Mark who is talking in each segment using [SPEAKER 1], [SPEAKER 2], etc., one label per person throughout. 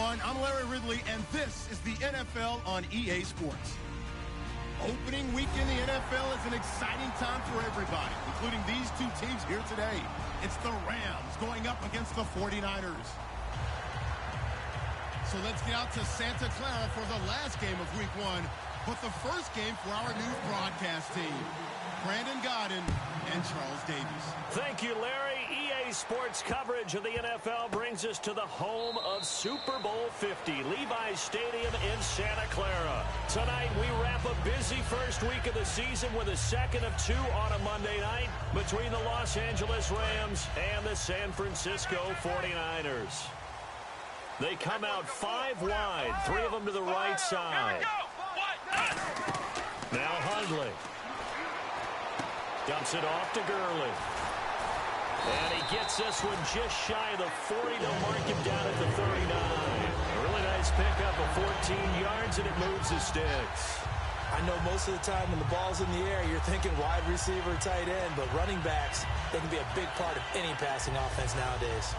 [SPEAKER 1] everyone. I'm Larry Ridley, and this is the NFL on EA Sports. Opening week in the NFL is an exciting time for everybody, including these two teams here today. It's the Rams going up against the 49ers. So let's get out to Santa Clara for the last game of Week 1, but the first game for our new broadcast team, Brandon Godden and Charles Davies.
[SPEAKER 2] Thank you, Larry. EA Sports coverage of the NFL brings us to the home of Super Bowl 50, Levi's Stadium in Santa Clara. Tonight, we wrap a busy first week of the season with a second of two on a Monday night between the Los Angeles Rams and the San Francisco 49ers. They come out five wide, three of them to the right side. Now Hundley. Dumps it off to Gurley. And he gets this one just shy of the 40. They'll mark him down at the 39. A really nice pickup of 14 yards, and it moves the sticks.
[SPEAKER 3] I know most of the time when the ball's in the air, you're thinking wide receiver, tight end, but running backs, they can be a big part of any passing offense nowadays.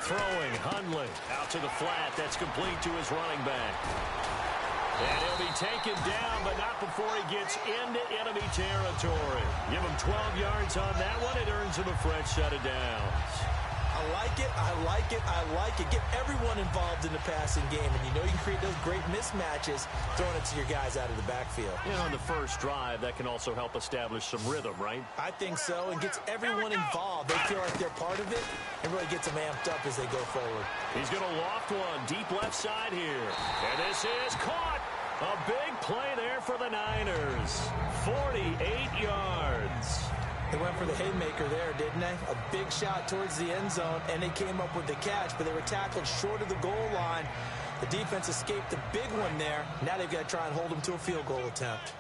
[SPEAKER 2] Throwing, Hundley out to the flat. That's complete to his running back. And he'll be taken down, but not before he gets into enemy territory. Give him 12 yards on that one. It earns him a fresh set of downs.
[SPEAKER 3] I like it, I like it, I like it. Get everyone involved in the passing game, and you know you can create those great mismatches throwing it to your guys out of the backfield.
[SPEAKER 2] You know, on the first drive, that can also help establish some rhythm, right?
[SPEAKER 3] I think so, and gets everyone involved. They feel like they're part of it, and really gets them amped up as they go forward.
[SPEAKER 2] He's going to loft one deep left side here. And this is caught. A big play there for the Niners. 48 yards.
[SPEAKER 3] They went for the haymaker there, didn't they? A big shot towards the end zone, and they came up with the catch, but they were tackled short of the goal line. The defense escaped the big one there. Now they've got to try and hold them to a field goal attempt.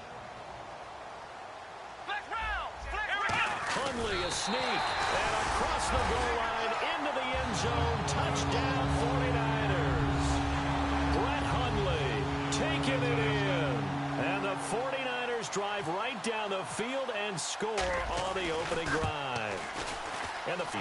[SPEAKER 2] Hundley a sneak, and across the goal line into the end zone. Touchdown 49ers. Brett Hundley taking it in. And the 49ers drive right down the field and score on the opening drive. And the feed.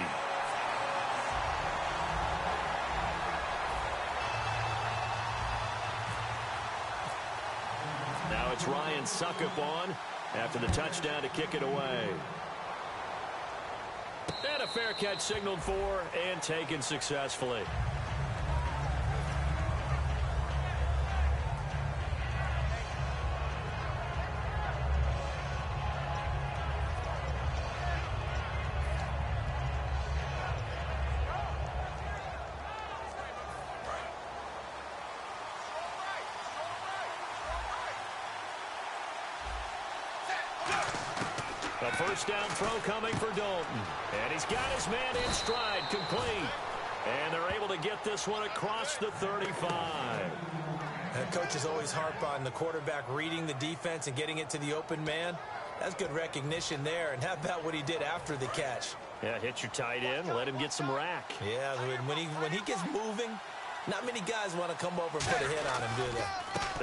[SPEAKER 2] Now it's Ryan Suckup on after the touchdown to kick it away. And a fair catch signaled for and taken successfully. A first down throw coming for Dalton. And he's got his man in stride, complete. And they're able to get this one across the 35.
[SPEAKER 3] Coaches always harp on the quarterback reading the defense and getting it to the open man. That's good recognition there. And how about what he did after the catch?
[SPEAKER 2] Yeah, hit your tight end, let him get some rack.
[SPEAKER 3] Yeah, when he gets moving, not many guys want to come over and put a hit on him, do they?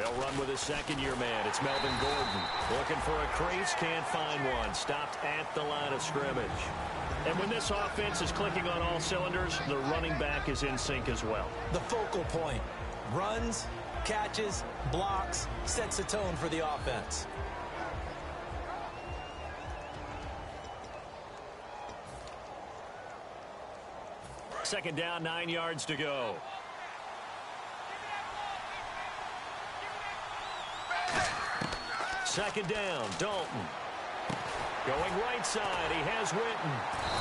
[SPEAKER 2] They'll run with his second-year man. It's Melvin Gordon. Looking for a crease, can't find one. Stopped at the line of scrimmage. And when this offense is clicking on all cylinders, the running back is in sync as well.
[SPEAKER 3] The focal point. Runs, catches, blocks, sets the tone for the offense.
[SPEAKER 2] Second down, 9 yards to go. Second down, Dalton. Going right side, he has Witten.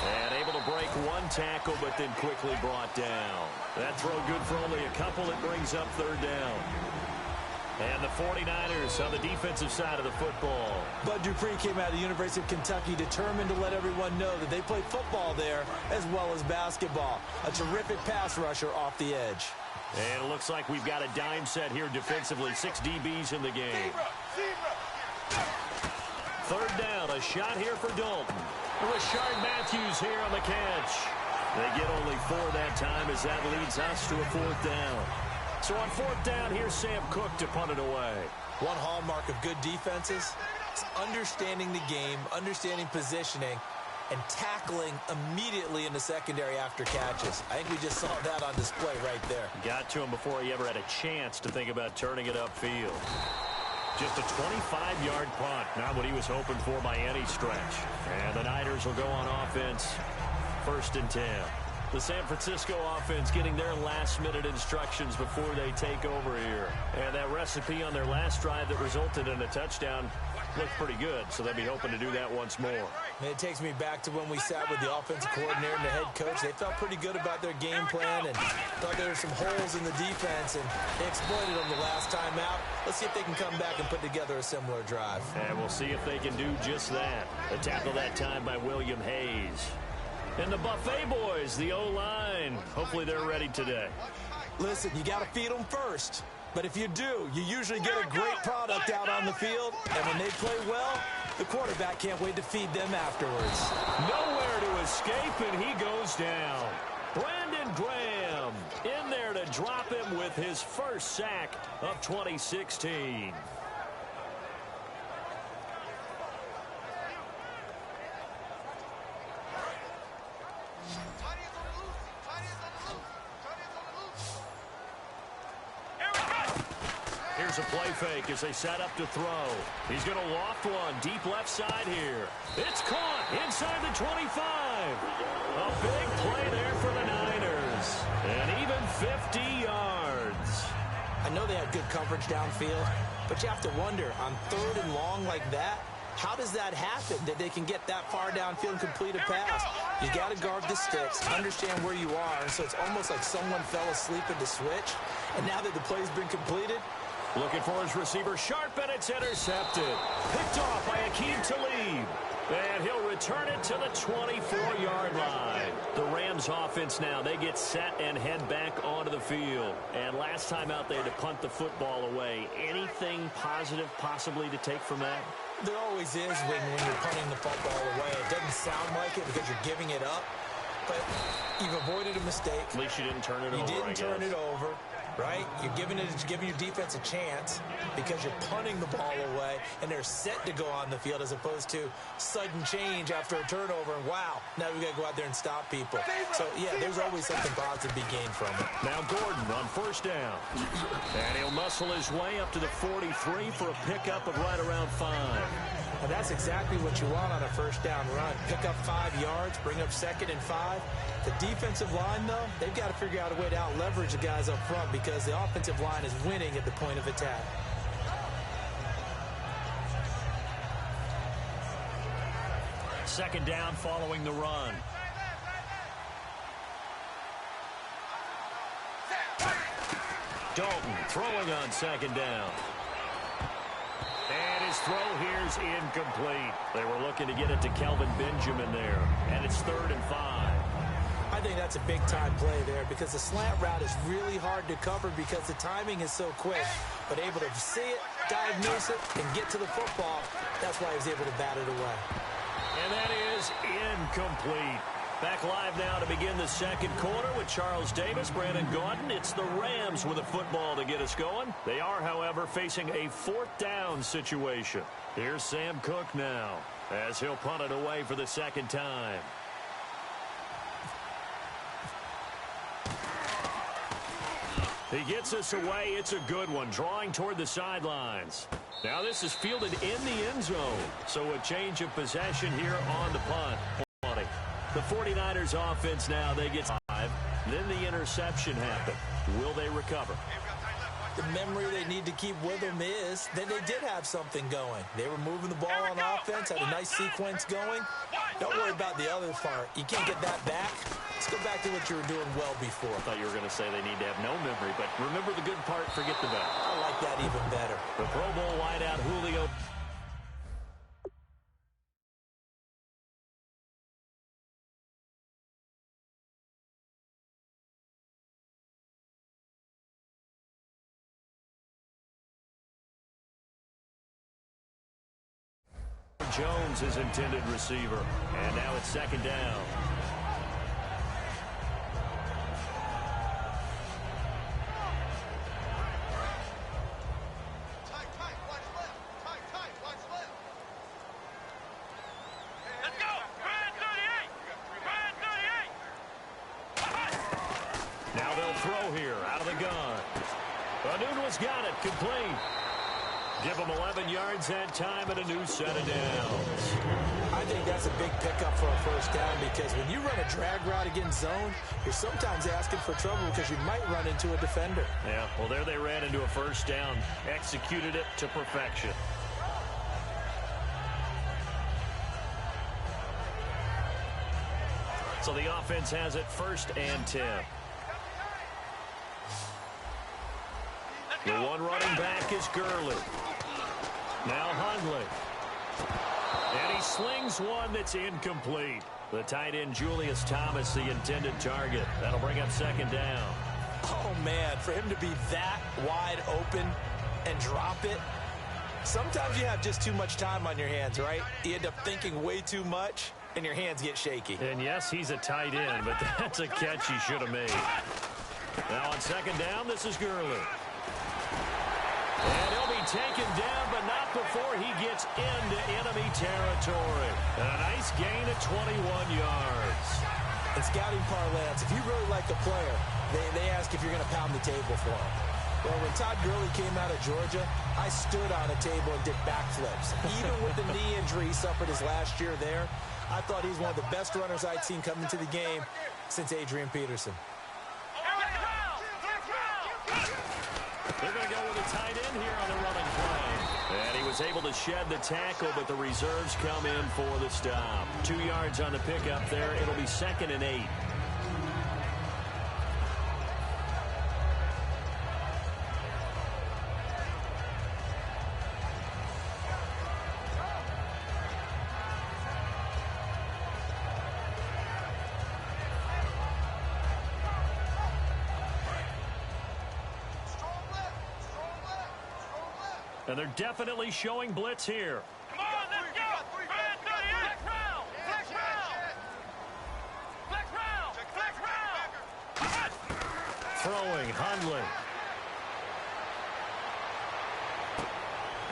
[SPEAKER 2] And able to break one tackle, but then quickly brought down. That throw good for only a couple. It brings up third down. And the 49ers on the defensive side of the football.
[SPEAKER 3] Bud Dupree came out of the University of Kentucky determined to let everyone know that they play football there as well as basketball. A terrific pass rusher off the edge.
[SPEAKER 2] And it looks like we've got a dime set here defensively. 6 DBs in the game. third down. A shot here for Dalton. Rashard Matthews here on the catch. They get only 4 that time as that leads us to a fourth down. So on fourth down, here's Sam Cook to punt it away.
[SPEAKER 3] One hallmark of good defenses is understanding the game, understanding positioning, and tackling immediately in the secondary after catches. I think we just saw that on display right there.
[SPEAKER 2] Got to him before he ever had a chance to think about turning it upfield. Just a 25-yard punt, not what he was hoping for by any stretch. And the Niners will go on offense, 1st and 10. The San Francisco offense getting their last-minute instructions before they take over here. And that recipe on their last drive that resulted in a touchdown looked pretty good, so they'll be hoping to do that once more.
[SPEAKER 3] And it takes me back to when we sat with the offensive coordinator and the head coach. They felt pretty good about their game plan and thought there were some holes in the defense, and they exploited them the last time out. Let's see if they can come back and put together a similar drive.
[SPEAKER 2] And we'll see if they can do just that. A tackle that time by William Hayes. And the Buffet boys, the O-line. Hopefully they're ready today.
[SPEAKER 3] Listen, you got to feed them first. But if you do, you usually get a great product out on the field. And when they play well, the quarterback can't wait to feed them afterwards.
[SPEAKER 2] Nowhere to escape, and he goes down. Brandon Graham in there to drop him with his first sack of 2016. Here's a play fake as they set up to throw. He's going to loft one deep left side here. It's caught inside the 25. A big play there for the Niners. And even 50 yards.
[SPEAKER 3] I know they had good coverage downfield, but you have to wonder, on 3rd and long like that, how does that happen, that they can get that far downfield and complete a pass? You got to guard the sticks, understand where you are, and so it's almost like someone fell asleep at the switch, and now that the play's been completed,
[SPEAKER 2] looking for his receiver, sharp, and it's intercepted. Picked off by Akeem Talib. And he'll return it to the 24-yard line. The Rams offense now, they get set and head back onto the field. And last time out there to punt the football away. Anything positive possibly to take from that?
[SPEAKER 3] There always is when you're punting the football away. It doesn't sound like it because you're giving it up. But you've avoided a mistake.
[SPEAKER 2] At least you didn't turn it over,
[SPEAKER 3] You didn't turn it over. Right? You're giving your defense a chance because you're punting the ball away, and they're set to go on the field as opposed to sudden change after a turnover, and wow, now we got to go out there and stop people. So, yeah, there's always something positive to be gained from it.
[SPEAKER 2] Now Gordon on 1st down. And he'll muscle his way up to the 43 for a pickup of right around 5.
[SPEAKER 3] And that's exactly what you want on a 1st down run. Pick up 5 yards, bring up 2nd and 5. The defensive line, though, they've got to figure out a way to out-leverage the guys up front because the offensive line is winning at the point of attack.
[SPEAKER 2] Second down following the run. Dalton throwing on 2nd down. And his throw here's incomplete. They were looking to get it to Kelvin Benjamin there. And it's 3rd and 5.
[SPEAKER 3] I think that's a big-time play there because the slant route is really hard to cover because the timing is so quick. But able to see it, diagnose it, and get to the football, that's why he was able to bat it away.
[SPEAKER 2] And that is incomplete. Back live now to begin the 2nd quarter with Charles Davis, Brandon Gaudin. It's the Rams with a football to get us going. They are, however, facing a 4th down situation. Here's Sam Cook now as he'll punt it away for the 2nd time. He gets us away. It's a good one, drawing toward the sidelines. Now this is fielded in the end zone. So a change of possession here on the punt. The 49ers offense now, they get 5. Then the interception happened. Will they recover?
[SPEAKER 3] The memory they need to keep with them is that they did have something going. They were moving the ball on offense, had a nice sequence going. Don't worry about the other part. You can't get that back. Let's go back to what you were doing well before.
[SPEAKER 2] I thought you were going to say they need to have no memory, but remember the good part, forget the bad.
[SPEAKER 3] I like that even better.
[SPEAKER 2] The Pro Bowl wideout Julio. Jones, his intended receiver. And now it's second down. Now they'll throw here out of the gun. Anuno's got it, complete. Give them 11 yards that time and a new set of downs.
[SPEAKER 3] I think that's a big pickup for a first down because when you run a drag route against zone, you're sometimes asking for trouble because you might run into a defender.
[SPEAKER 2] Yeah, well, there they ran into a first down, executed it to perfection. So the offense has it 1st and 10. The one running back is Gurley. Now Hundley. And he slings one that's incomplete. The tight end Julius Thomas, the intended target. That'll bring up second down.
[SPEAKER 3] Oh, man, for him to be that wide open and drop it. Sometimes you have just too much time on your hands, right? You end up thinking way too much, and your hands get shaky.
[SPEAKER 2] And, yes, he's a tight end, but that's a catch he should have made. Now on second down, this is Gurley. And he'll be taken down, but not before he gets into enemy territory. And a nice gain of 21 yards.
[SPEAKER 3] In scouting parlance, if you really like the player, they ask if you're going to pound the table for him. Well, when Todd Gurley came out of Georgia, I stood on a table and did backflips. Even with the knee injury he suffered his last year there, I thought he's one of the best runners I'd seen come into the game since Adrian Peterson.
[SPEAKER 2] They're going to go with a tight end here on the running play. And he was able to shed the tackle, but the reserves come in for the stop. 2 yards on the pickup there. It'll be 2nd and 8. And they're definitely showing blitz here.
[SPEAKER 4] Come on, let's go! Flex round! Flex round! Flex round! Flex round!
[SPEAKER 2] Throwing, Hundley.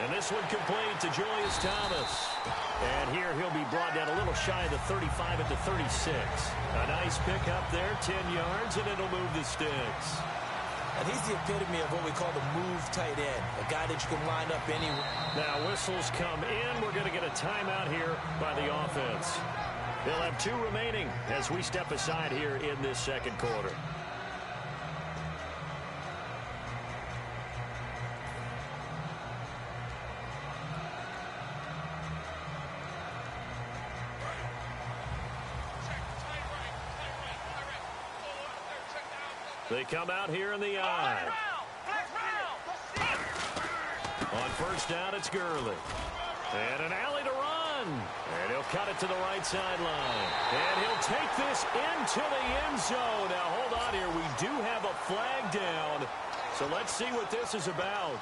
[SPEAKER 2] And this one complete to Julius Thomas. And here he'll be brought down a little shy of the 35 at the 36. A nice pickup there, 10 yards, and it'll move the sticks.
[SPEAKER 3] And he's the epitome of what we call the move tight end, a guy that you can line up anywhere.
[SPEAKER 2] Now whistles come in. We're going to get a timeout here by the offense. They'll have 2 remaining as we step aside here in this second quarter. They come out here in the eye. On first down, it's Gurley. And an alley to run. And he'll cut it to the right sideline. And he'll take this into the end zone. Now, hold on here. We do have a flag down. So let's see what this is about.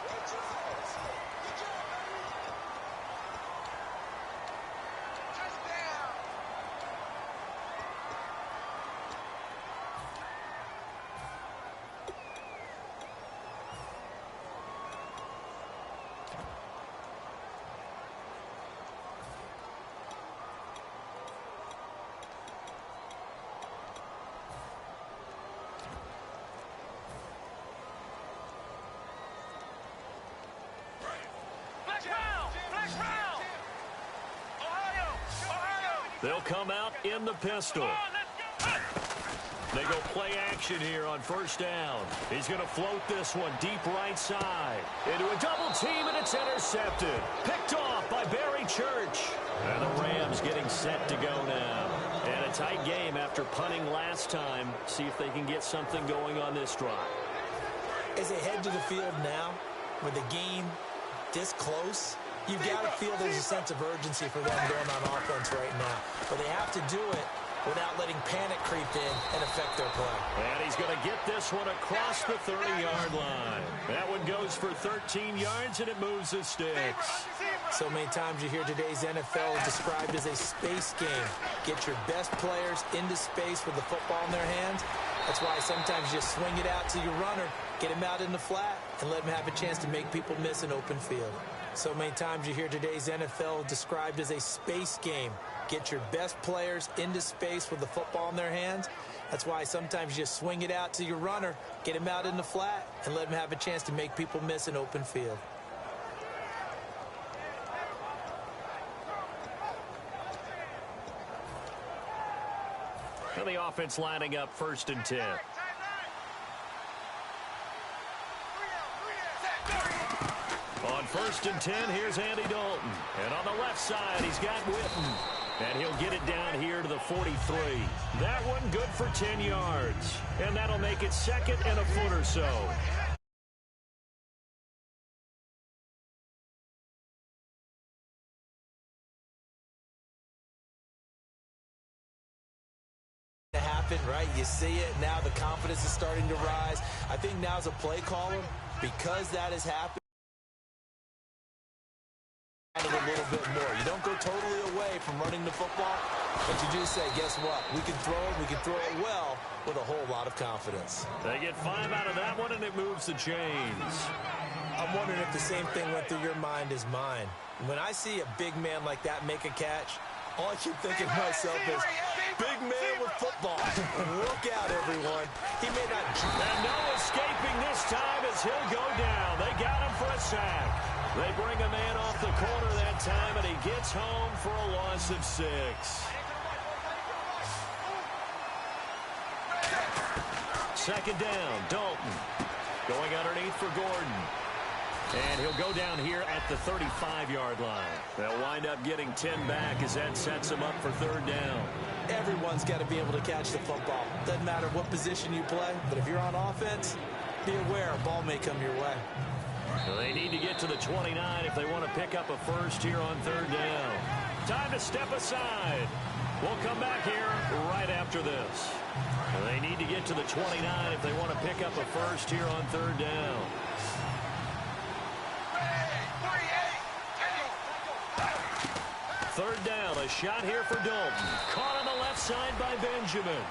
[SPEAKER 2] They'll come out in the pistol. They go play action here on first down. He's going to float this one deep right side. Into a double team, and it's intercepted. Picked off by Barry Church. And the Rams getting set to go now. And a tight game after punting last time. See if they can get something going on this drive.
[SPEAKER 3] As they head to the field now, with the game this close, you've got to feel there's a sense of urgency for them going on offense right now. But they have to do it without letting panic creep in and affect their play.
[SPEAKER 2] And he's going to get this one across the 30-yard line. That one goes for 13 yards, and it moves the sticks.
[SPEAKER 3] So many times you hear today's NFL described as a space game. Get your best players into space with the football in their hands. That's why sometimes you swing it out to your runner, get him out in the flat, and let him have a chance to make people miss an open field. So many times you hear today's NFL described as a space game. Get your best players into space with the football in their hands. That's why sometimes you swing it out to your runner, get him out in the flat, and let him have a chance to make people miss an open field.
[SPEAKER 2] And the offense lining up 1st and 10. On 1st and 10, here's Andy Dalton. And on the left side, he's got Witten. And he'll get it down here to the 43. That one good for 10 yards. And that'll make it 2nd and a foot or so.
[SPEAKER 3] Right, you see it now. The confidence is starting to rise. I think now's a play caller, because that has happened, a little bit more. You don't go totally away from running the football, but you do say, guess what? We can throw it well with a whole lot of confidence.
[SPEAKER 2] They get 5 out of that one, and it moves the chains.
[SPEAKER 3] I'm wondering if the same thing went through your mind as mine. When I see a big man like that make a catch, all I keep thinking to myself is, big man with football. Look out, everyone. He may not...
[SPEAKER 2] And no escaping this time as he'll go down. They got him for a sack. They bring a man off the corner that time, and he gets home for a loss of 6. Second down, Dalton. Going underneath for Gordon. And he'll go down here at the 35-yard line. They'll wind up getting 10 back as that sets them up for 3rd down.
[SPEAKER 3] Everyone's got to be able to catch the football. Doesn't matter what position you play, but if you're on offense, be aware a ball may come your way.
[SPEAKER 2] They need to get to the 29 if they want to pick up a first here on 3rd down. Time to step aside. We'll come back here right after this. They need to get to the 29 if they want to pick up a first here on 3rd down. 3rd down, a shot here for Dalton. Caught on the left side by Benjamin.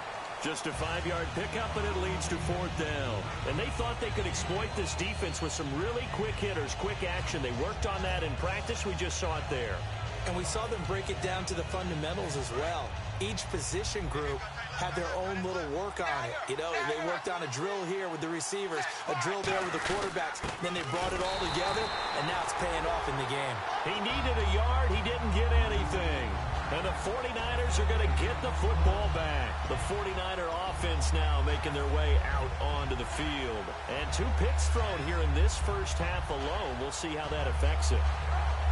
[SPEAKER 2] Just a 5-yard pickup, and it leads to 4th down. And they thought they could exploit this defense with some really quick hitters, quick action. They worked on that in practice. We just saw it there.
[SPEAKER 3] And we saw them break it down to the fundamentals as well. Each position group had their own little work on it. You know, they worked on a drill here with the receivers, a drill there with the quarterbacks. Then they brought it all together, and now it's paying off in the game.
[SPEAKER 2] He needed a yard. He didn't get anything. And the 49ers are going to get the football back. The 49er offense now making their way out onto the field. And 2 picks thrown here in this first half alone. We'll see how that affects it.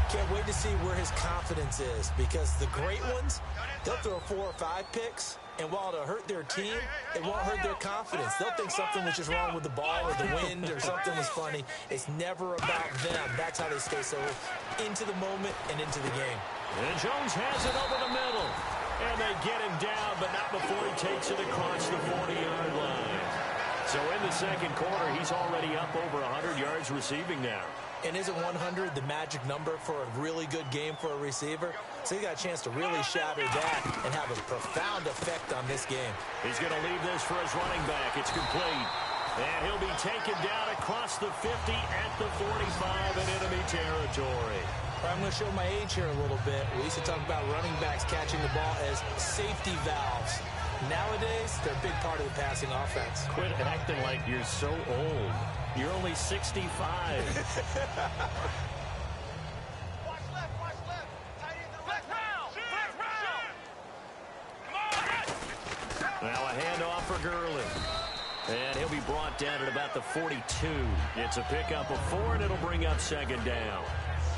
[SPEAKER 3] Can't wait to see where his confidence is, because the great ones, they'll throw 4 or 5 picks, and while it'll hurt their team, it won't hurt their confidence. They'll think something was just wrong with the ball or the wind or something was funny. It's never about them. That's how they stay so into the moment and into the game.
[SPEAKER 2] And Jones has it over the middle. And they get him down, but not before he takes it across the 40-yard line. So in the second quarter, he's already up over 100 yards receiving now.
[SPEAKER 3] And isn't 100 the magic number for a really good game for a receiver? So he got a chance to really shatter that and have a profound effect on this game.
[SPEAKER 2] He's going to leave this for his running back. It's complete. And he'll be taken down across the 50 at the 45 in enemy territory.
[SPEAKER 3] I'm going to show my age here a little bit. We used to talk about running backs catching the ball as safety valves. Nowadays, they're a big part of the passing offense.
[SPEAKER 2] Quit acting like you're so old. You're only 65.
[SPEAKER 4] Watch left, watch left. Tight end to the left. Flex round.
[SPEAKER 2] Now a handoff for Gurley. And he'll be brought down at about the 42. It's a pickup of 4, and it'll bring up 2nd down.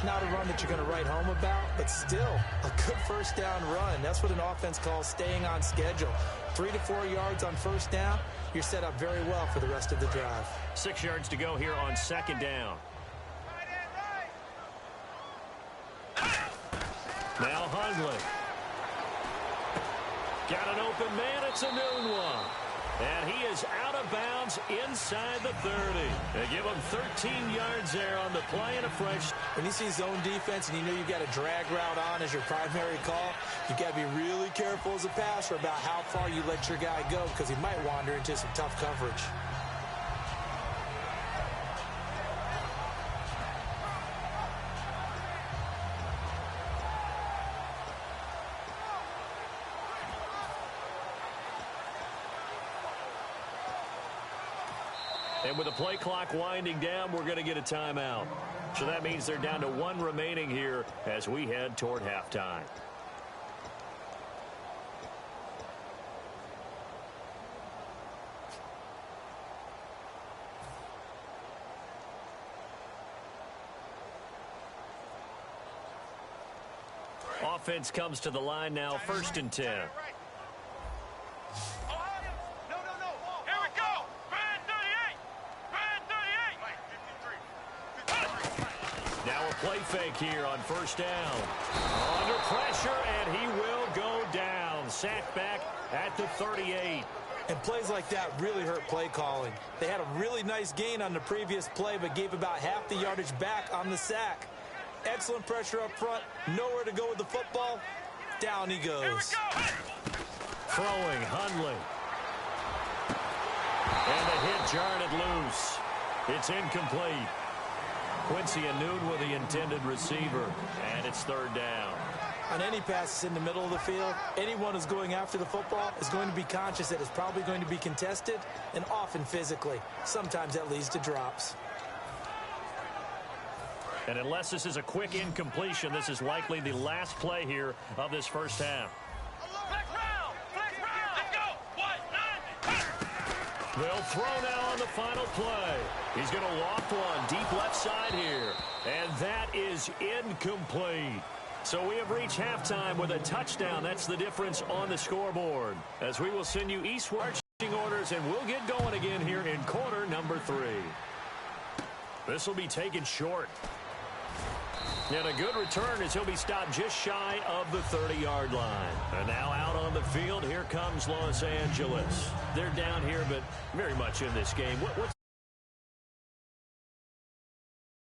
[SPEAKER 3] Not a run that you're going to write home about, but still a good first down run. That's what an offense calls staying on schedule. 3 to 4 yards on first down, you're set up very well for the rest of the drive.
[SPEAKER 2] 6 yards to go here on 2nd down. Now Hundley. Got an open man. It's a noon one. And he is out of bounds inside the 30. They give him 13 yards there on the play and a fresh.
[SPEAKER 3] When you see zone defense and you know you've got a drag route on as your primary call, you've got to be really careful as a passer about how far you let your guy go because he might wander into some tough coverage.
[SPEAKER 2] And with the play clock winding down, we're going to get a timeout. So that means they're down to one remaining here as we head toward halftime. Offense comes to the line now, 1st and 10. Play fake here on 1st down. Under pressure, and he will go down. Sacked back at the 38.
[SPEAKER 3] And plays like that really hurt play calling. They had a really nice gain on the previous play, but gave about half the yardage back on the sack. Excellent pressure up front. Nowhere to go with the football. Down he goes.
[SPEAKER 2] Throwing, Hundley. And the hit jarred it loose. It's incomplete. Quincy Anoon with the intended receiver, and it's 3rd down.
[SPEAKER 3] On any passes in the middle of the field, anyone who's going after the football is going to be conscious that it's probably going to be contested, and often physically. Sometimes that leads to drops.
[SPEAKER 2] And unless this is a quick incompletion, this is likely the last play here of this first half. They'll throw now on the final play. He's going to loft one deep left side here. And that is incomplete. So we have reached halftime with a touchdown. That's the difference on the scoreboard. As we will send you eastward marching orders, and we'll get going again here in quarter number 3. This will be taken short. And a good return as he'll be stopped just shy of the 30-yard line. And now out on the field, here comes Los Angeles. They're down here, but very much in this game. What's